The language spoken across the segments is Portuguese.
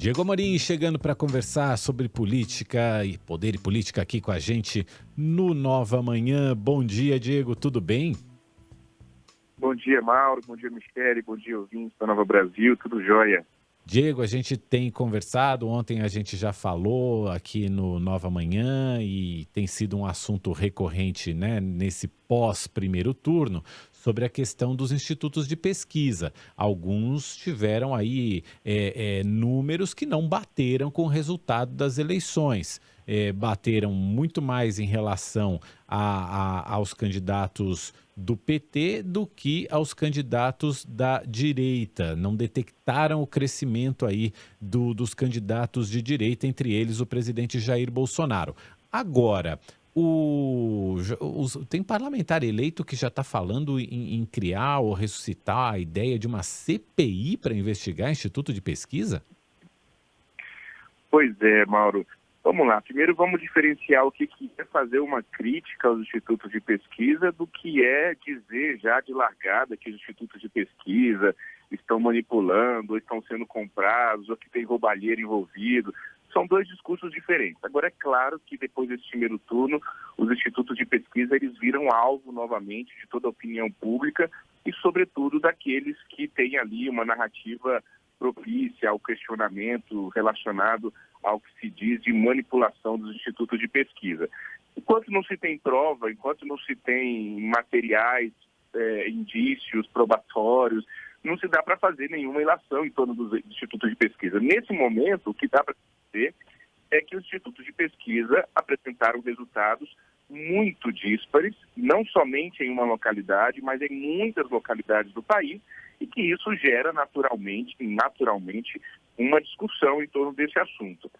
Diego Amorim chegando para conversar sobre política e poder e política aqui com a gente no Nova Manhã. Bom dia, Diego, tudo bem? Bom dia, Mauro. Bom dia, Michele. Bom dia, ouvintes da Nova Brasil. Tudo jóia? Diego, a gente tem conversado, ontem a gente já falou aqui no Nova Manhã e tem sido um assunto recorrente, né, nesse pós-primeiro turno, sobre a questão dos institutos de pesquisa. Alguns tiveram aí números que não bateram com o resultado das eleições. Bateram muito mais em relação aos candidatos do PT do que aos candidatos da direita. Não detectaram o crescimento aí dos candidatos de direita, entre eles o presidente Jair Bolsonaro. Agora, tem parlamentar eleito que já está falando em criar ou ressuscitar a ideia de uma CPI para investigar Instituto de Pesquisa? Pois é, Mauro. Vamos lá. Primeiro vamos diferenciar o que é fazer uma crítica aos institutos de pesquisa do que é dizer já de largada que os institutos de pesquisa estão manipulando, ou estão sendo comprados, ou que tem roubalheira envolvido. São dois discursos diferentes. Agora, é claro que depois desse primeiro turno, os institutos de pesquisa eles viram alvo novamente de toda a opinião pública e, sobretudo, daqueles que têm ali uma narrativa propícia ao questionamento relacionado ao que se diz de manipulação dos institutos de pesquisa. Enquanto não se tem prova, enquanto não se tem materiais, indícios probatórios, não se dá para fazer nenhuma ilação em torno dos institutos de pesquisa. Nesse momento, o que dá para dizer é que os institutos de pesquisa apresentaram resultados muito díspares, não somente em uma localidade, mas em muitas localidades do país, e que isso gera naturalmente, uma discussão em torno desse assunto.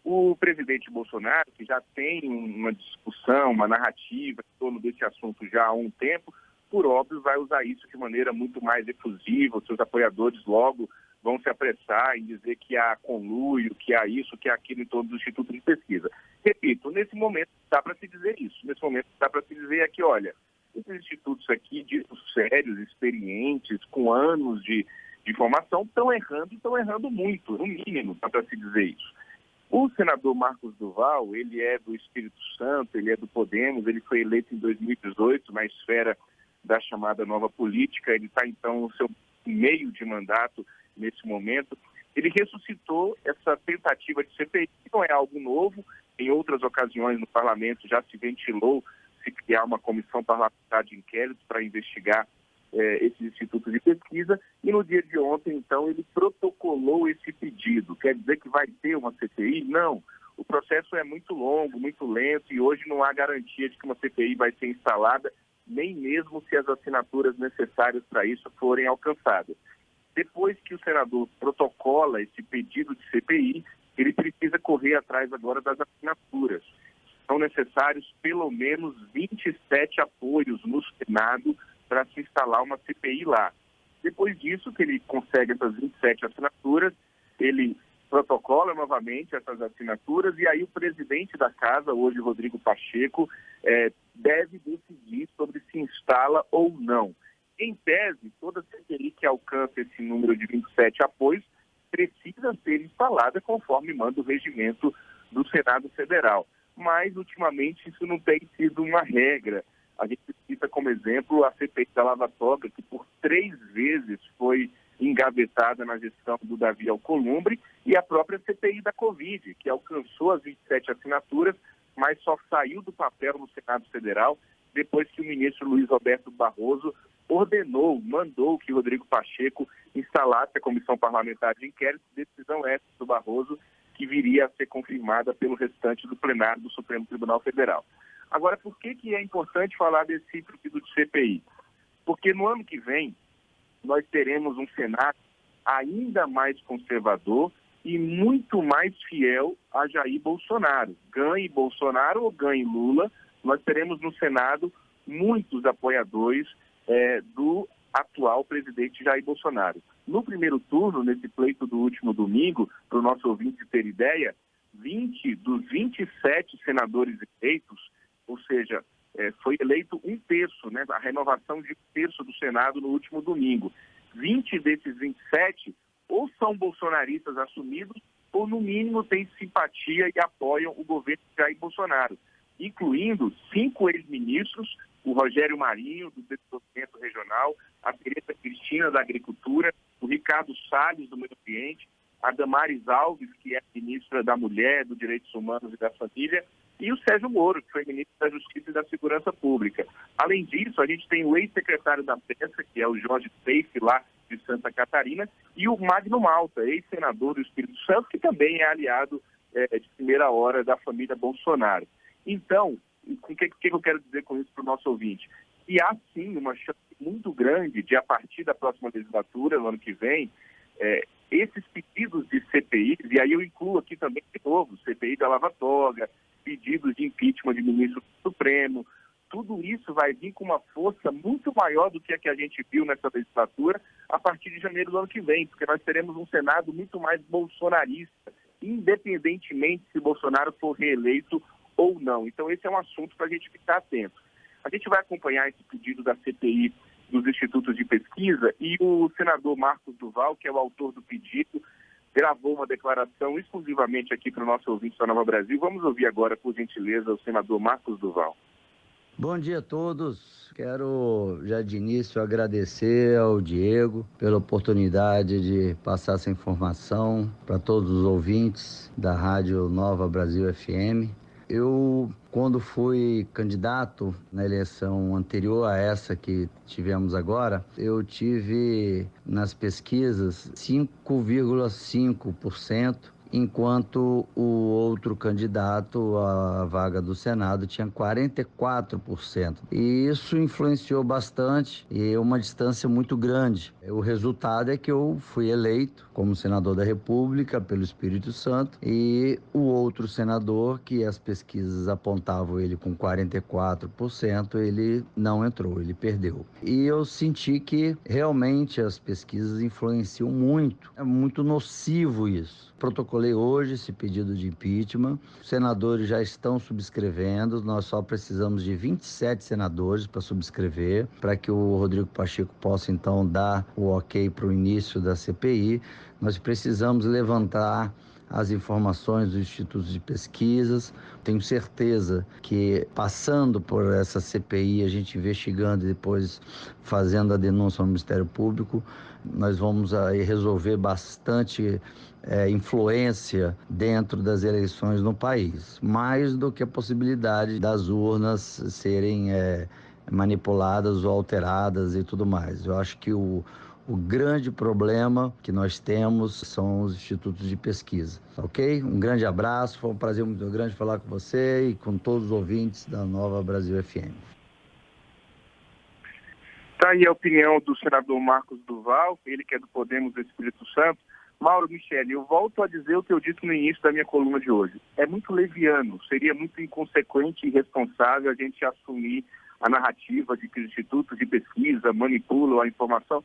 O presidente Bolsonaro, que já tem uma discussão, uma narrativa em torno desse assunto já há um tempo, por óbvio vai usar isso de maneira muito mais efusiva, os seus apoiadores logo vão se apressar em dizer que há conluio, que há isso, que há aquilo em torno do Instituto de Pesquisa. Repito, nesse momento dá para se dizer isso, nesse momento dá para se dizer que, olha, esses institutos aqui, ditos sérios, experientes, com anos de formação, estão errando muito, no mínimo, dá para se dizer isso. O senador Marcos Duval, ele é do Espírito Santo, ele é do Podemos, ele foi eleito em 2018 na esfera da chamada nova política, ele está, então, no seu meio de mandato nesse momento. Ele ressuscitou essa tentativa de CPI, que não é algo novo, em outras ocasiões no parlamento já se ventilou se criar uma comissão parlamentar de inquérito para investigar esses institutos de pesquisa, e no dia de ontem, então, ele protocolou esse pedido. Quer dizer que vai ter uma CPI? Não. O processo é muito longo, muito lento, e hoje não há garantia de que uma CPI vai ser instalada, nem mesmo se as assinaturas necessárias para isso forem alcançadas. Depois que o senador protocola esse pedido de CPI, ele precisa correr atrás agora das assinaturas. São necessários pelo menos 27 apoios no Senado para se instalar uma CPI lá. Depois disso, que ele consegue essas 27 assinaturas, ele protocola novamente essas assinaturas e aí o presidente da casa, hoje Rodrigo Pacheco, deve decidir sobre se instala ou não. Em tese, toda CPI que alcança esse número de 27 apoios precisa ser instalada conforme manda o regimento do Senado Federal. Mas, ultimamente, isso não tem sido uma regra. A gente cita como exemplo a CPI da Lava Toga, que por 3 vezes foi engavetada na gestão do Davi Alcolumbre, e a própria CPI da Covid, que alcançou as 27 assinaturas, mas só saiu do papel no Senado Federal depois que o ministro Luiz Roberto Barroso mandou que Rodrigo Pacheco instalasse a Comissão Parlamentar de Inquérito, decisão essa do Barroso, que viria a ser confirmada pelo restante do plenário do Supremo Tribunal Federal. Agora, por que é importante falar desse pedido de CPI? Porque no ano que vem nós teremos um Senado ainda mais conservador e muito mais fiel a Jair Bolsonaro. Ganhe Bolsonaro ou ganhe Lula, nós teremos no Senado muitos apoiadores do atual presidente Jair Bolsonaro. No primeiro turno, nesse pleito do último domingo, para o nosso ouvinte ter ideia, 20 dos 27 senadores eleitos, ou seja, foi eleito 1/3, né, a renovação de 1/3 do Senado no último domingo. 20 desses 27 ou são bolsonaristas assumidos ou no mínimo têm simpatia e apoiam o governo de Jair Bolsonaro, incluindo 5 ex-ministros, o Rogério Marinho, do Desenvolvimento Regional, a Tereza Cristina, da Agricultura, o Ricardo Salles, do Meio Ambiente, a Damares Alves, que é ministra da Mulher, dos Direitos Humanos e da Família, e o Sérgio Moro, que foi ministro da Justiça e da Segurança Pública. Além disso, a gente tem o ex-secretário da Pesca, que é o Jorge Peixe, lá de Santa Catarina, e o Magno Malta, ex-senador do Espírito Santo, que também é aliado de primeira hora da família Bolsonaro. Então, o que eu quero dizer com isso para o nosso ouvinte? Que há sim uma chance muito grande de, a partir da próxima legislatura, no ano que vem, esses pedidos de CPI, e aí eu incluo aqui também, de novo, CPI da Lava Toga, pedidos de impeachment de ministro do Supremo, tudo isso vai vir com uma força muito maior do que a gente viu nessa legislatura a partir de janeiro do ano que vem, porque nós teremos um Senado muito mais bolsonarista, independentemente se Bolsonaro for reeleito ou não. Então esse é um assunto para a gente ficar atento. A gente vai acompanhar esse pedido da CPI dos institutos de pesquisa e o senador Marcos Duval, que é o autor do pedido, gravou uma declaração exclusivamente aqui para o nosso ouvinte da Nova Brasil. Vamos ouvir agora, por gentileza, o senador Marcos Duval. Bom dia a todos. Quero já de início agradecer ao Diego pela oportunidade de passar essa informação para todos os ouvintes da Rádio Nova Brasil FM. Eu, quando fui candidato na eleição anterior a essa que tivemos agora, eu tive nas pesquisas 5,5%, enquanto o outro candidato à vaga do Senado tinha 44%. E isso influenciou bastante e uma distância muito grande. O resultado é que eu fui eleito como senador da República pelo Espírito Santo e o outro senador, que as pesquisas apontavam ele com 44%, ele não entrou, ele perdeu. E eu senti que realmente as pesquisas influenciam muito. É muito nocivo isso. Protocolei hoje esse pedido de impeachment. Os senadores já estão subscrevendo. Nós só precisamos de 27 senadores para subscrever, para que o Rodrigo Pacheco possa então dar o ok para o início da CPI. Nós precisamos levantar as informações dos institutos de pesquisas. Tenho certeza que, passando por essa CPI, a gente investigando e depois fazendo a denúncia ao Ministério Público, nós vamos aí resolver bastante influência dentro das eleições no país, mais do que a possibilidade das urnas serem manipuladas ou alteradas e tudo mais. Eu acho que o grande problema que nós temos são os institutos de pesquisa, ok? Um grande abraço, foi um prazer muito grande falar com você e com todos os ouvintes da Nova Brasil FM. Está aí a opinião do senador Marcos Duval, ele que é do Podemos do Espírito Santo. Mauro Michele, eu volto a dizer o que eu disse no início da minha coluna de hoje. É muito leviano, seria muito inconsequente e irresponsável a gente assumir a narrativa de que os institutos de pesquisa manipulam a informação.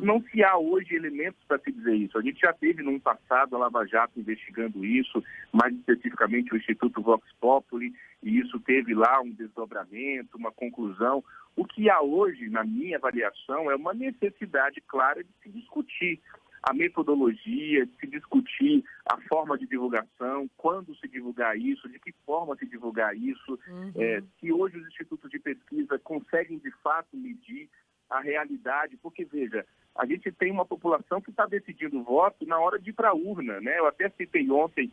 Não se há hoje elementos para se dizer isso. A gente já teve no passado a Lava Jato investigando isso, mais especificamente o Instituto Vox Populi, e isso teve lá um desdobramento, uma conclusão. O que há hoje, na minha avaliação, é uma necessidade clara de se discutir a metodologia, de se discutir a forma de divulgação, quando se divulgar isso, de que forma se divulgar isso, se hoje os institutos de pesquisa conseguem de fato medir a realidade, porque veja, a gente tem uma população que está decidindo o voto na hora de ir para a urna, né? Eu até citei ontem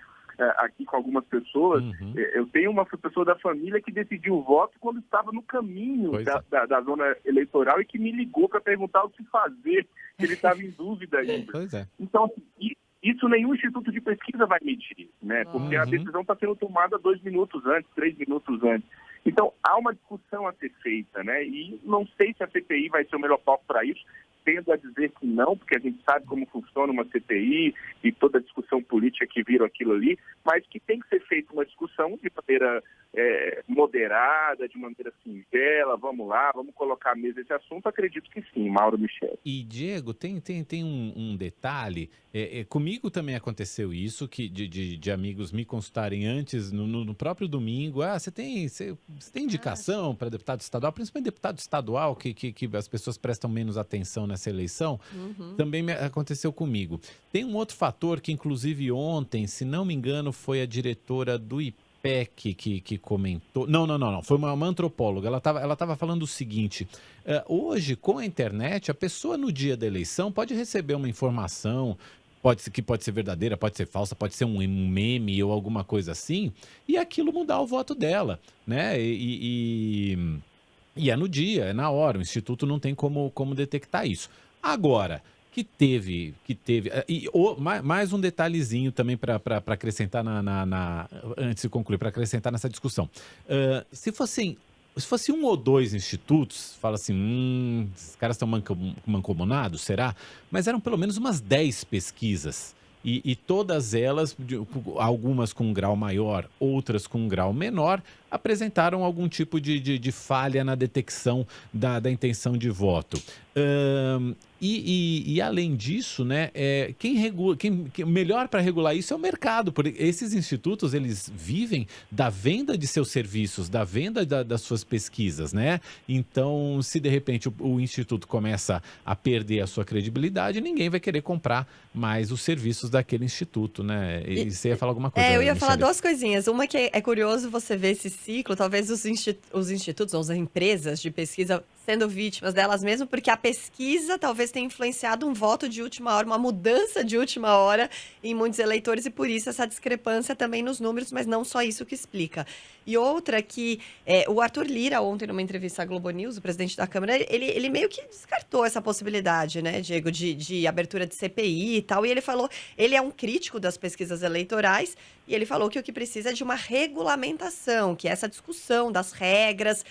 aqui com algumas pessoas, eu tenho uma pessoa da família que decidiu o voto quando estava no caminho da zona eleitoral e que me ligou para perguntar o que fazer, que ele estava em dúvida ainda. Então, isso nenhum instituto de pesquisa vai medir, né? Porque a decisão está sendo tomada 2 minutos antes, 3 minutos antes. Então, há uma discussão a ser feita, né? E não sei se a CPI vai ser o melhor palco para isso. Tendo a dizer que não, porque a gente sabe como funciona uma CPI e toda a discussão política que vira aquilo ali, mas que tem que ser feita uma discussão de maneira moderada, de maneira singela, vamos lá, vamos colocar à mesa esse assunto, acredito que sim, Mauro Michel. E, Diego, tem um detalhe, comigo também aconteceu isso, que de amigos me consultarem antes, no próprio domingo, você tem indicação para deputado estadual, principalmente deputado estadual, que as pessoas prestam menos atenção nessa eleição, Uhum. também aconteceu comigo. Tem um outro fator que, inclusive, ontem, se não me engano, foi a diretora do IPEC que comentou. Não. Foi uma antropóloga. Ela tava falando o seguinte: hoje, com a internet, a pessoa no dia da eleição pode receber uma informação. Que pode ser verdadeira, pode ser falsa, pode ser um meme ou alguma coisa assim, e aquilo mudar o voto dela, né? E é no dia, é na hora, o Instituto não tem como detectar isso. Agora, mais um detalhezinho também para acrescentar antes de concluir, para acrescentar nessa discussão. Se fosse um ou dois institutos, fala assim, esses caras estão mancomunados, será? Mas eram pelo menos umas 10 pesquisas. E todas elas, algumas com um grau maior, outras com um grau menor, apresentaram algum tipo de falha na detecção da intenção de voto. Além disso, né, melhor para regular isso é o mercado, porque esses institutos, eles vivem da venda de seus serviços, da venda das suas pesquisas, né? Então, se de repente o instituto começa a perder a sua credibilidade, ninguém vai querer comprar mais os serviços daquele instituto, né? E você ia falar alguma coisa, eu ia falar Michele? 2 coisinhas. Uma que é curioso você ver esse ciclo, talvez os institutos ou as empresas de pesquisa sendo vítimas delas mesmas, porque a pesquisa talvez tenha influenciado um voto de última hora, uma mudança de última hora em muitos eleitores, e por isso essa discrepância também nos números, mas não só isso que explica. E outra que o Arthur Lira, ontem, numa entrevista à Globo News, o presidente da Câmara, ele meio que descartou essa possibilidade, né, Diego, de abertura de CPI e tal, e ele falou, ele é um crítico das pesquisas eleitorais, e ele falou que o que precisa é de uma regulamentação, que é essa discussão das regras,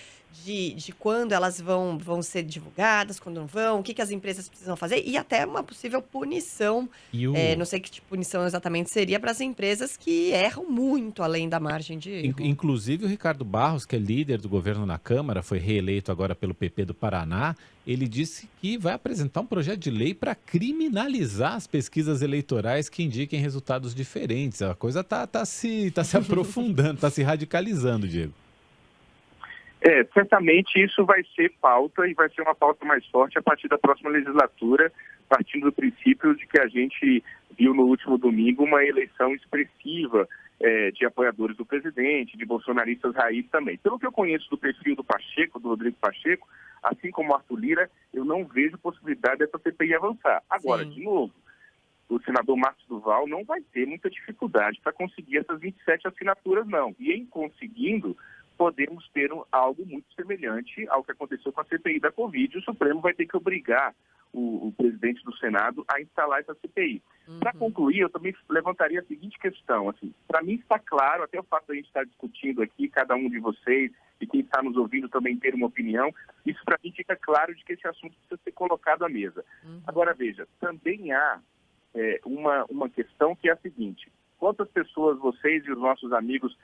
de quando elas vão ser divulgadas, quando não vão, o que as empresas precisam fazer, e até uma possível punição, não sei que tipo de punição exatamente seria, para as empresas que erram muito além da margem de erro. Inclusive o Ricardo Barros, que é líder do governo na Câmara, foi reeleito agora pelo PP do Paraná, ele disse que vai apresentar um projeto de lei para criminalizar as pesquisas eleitorais que indiquem resultados diferentes. A coisa tá se aprofundando, tá se radicalizando, Diego. Certamente isso vai ser pauta e vai ser uma pauta mais forte a partir da próxima legislatura, partindo do princípio de que a gente viu no último domingo uma eleição expressiva de apoiadores do presidente, de bolsonaristas raiz também. Pelo que eu conheço do perfil do Pacheco, do Rodrigo Pacheco, assim como o Arthur Lira, eu não vejo possibilidade dessa CPI avançar. Agora, de novo, o senador Marcos Duval não vai ter muita dificuldade para conseguir essas 27 assinaturas, não. E em conseguindo, podemos ter algo muito semelhante ao que aconteceu com a CPI da Covid. O Supremo vai ter que obrigar o presidente do Senado a instalar essa CPI. Para concluir, eu também levantaria a seguinte questão. Assim, para mim está claro, até o fato de a gente estar discutindo aqui, cada um de vocês e quem está nos ouvindo também ter uma opinião, isso para mim fica claro de que esse assunto precisa ser colocado à mesa. Agora, veja, também há uma questão que é a seguinte: quantas pessoas vocês e os nossos amigos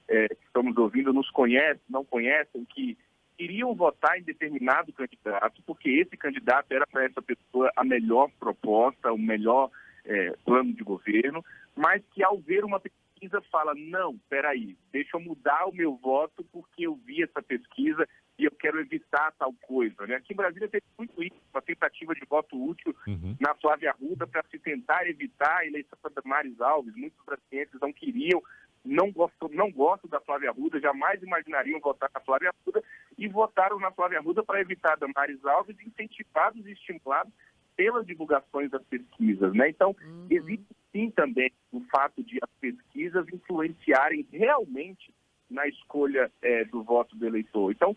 que estamos ouvindo nos conhecem, não conhecem, que iriam votar em determinado candidato, porque esse candidato era para essa pessoa a melhor proposta, o melhor plano de governo, mas que ao ver uma pesquisa fala, não, peraí, deixa eu mudar o meu voto porque eu vi essa pesquisa e eu quero evitar tal coisa, né? Aqui em Brasília teve muito isso, uma tentativa de voto útil na Flávia Arruda para se tentar evitar a eleição da Damares Alves. Muitos brasileiros não queriam, não gostam da Flávia Arruda, jamais imaginariam votar na Flávia Arruda e votaram na Flávia Arruda para evitar a Damares Alves, incentivados e estimulados pelas divulgações das pesquisas, né? Então, existe sim também o fato de as pesquisas influenciarem realmente na escolha do voto do eleitor. Então,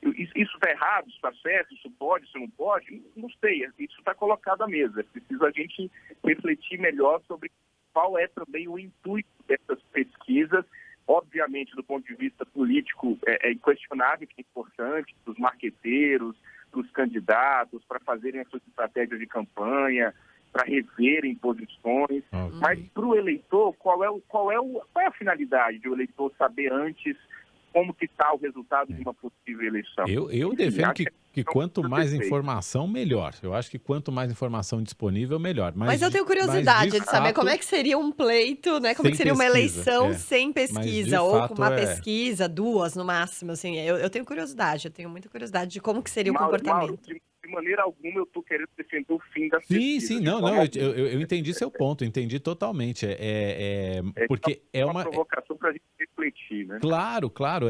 isso está errado, isso está certo, isso pode, isso não pode? Não sei, isso está colocado à mesa. É preciso a gente refletir melhor sobre qual é também o intuito dessas pesquisas. Obviamente, do ponto de vista político, é inquestionável que é importante para os marqueteiros, para os candidatos, para fazerem as suas estratégias de campanha, para reverem posições. Mas para o eleitor, qual é a finalidade de o eleitor saber antes como que está o resultado de uma possível eleição? Eu defendo que quanto mais informação, melhor. Eu acho que quanto mais informação disponível, melhor. Mas eu tenho curiosidade de saber como é que seria um pleito, né? Como é que seria uma eleição sem pesquisa, ou com uma pesquisa, 2 no máximo, assim. Eu tenho curiosidade, eu tenho muita curiosidade de como que seria o comportamento. De maneira alguma eu estou querendo defender o fim das Sim, pesquisas. sim, de não, forma não, alguma. eu entendi seu ponto, entendi totalmente. Porque é uma uma. provocação para a gente refletir, né? Claro, claro,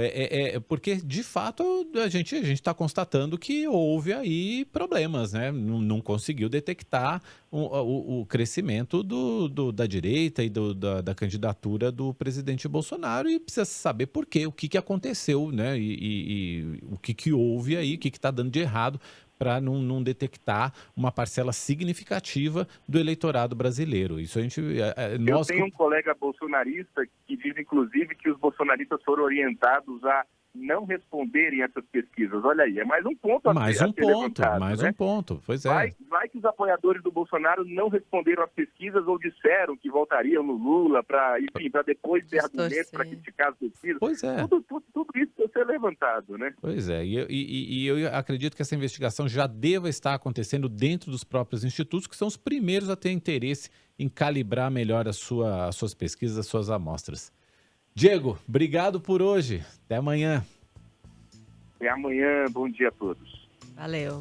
porque de fato a gente está constatando que houve aí problemas, né? Não conseguiu detectar o crescimento da direita e da candidatura do presidente Bolsonaro e precisa saber por quê, o que aconteceu, né? E o que houve aí, o que está dando de errado para não detectar uma parcela significativa do eleitorado brasileiro. Isso a gente, Eu nós, tenho um colega bolsonarista que diz, inclusive, que os bolsonaristas foram orientados a não responderem essas pesquisas. Olha aí, é mais um ponto a ser levantado, mais né? um ponto, pois é. Vai que os apoiadores do Bolsonaro não responderam às pesquisas ou disseram que voltariam no Lula para depois ter argumentos para criticar as pesquisas. Pois é. Tudo isso precisa ser levantado, né? Pois é, e eu acredito que essa investigação já deva estar acontecendo dentro dos próprios institutos, que são os primeiros a ter interesse em calibrar melhor as suas pesquisas, as suas amostras. Diego, obrigado por hoje. Até amanhã. Até amanhã. Bom dia a todos. Valeu.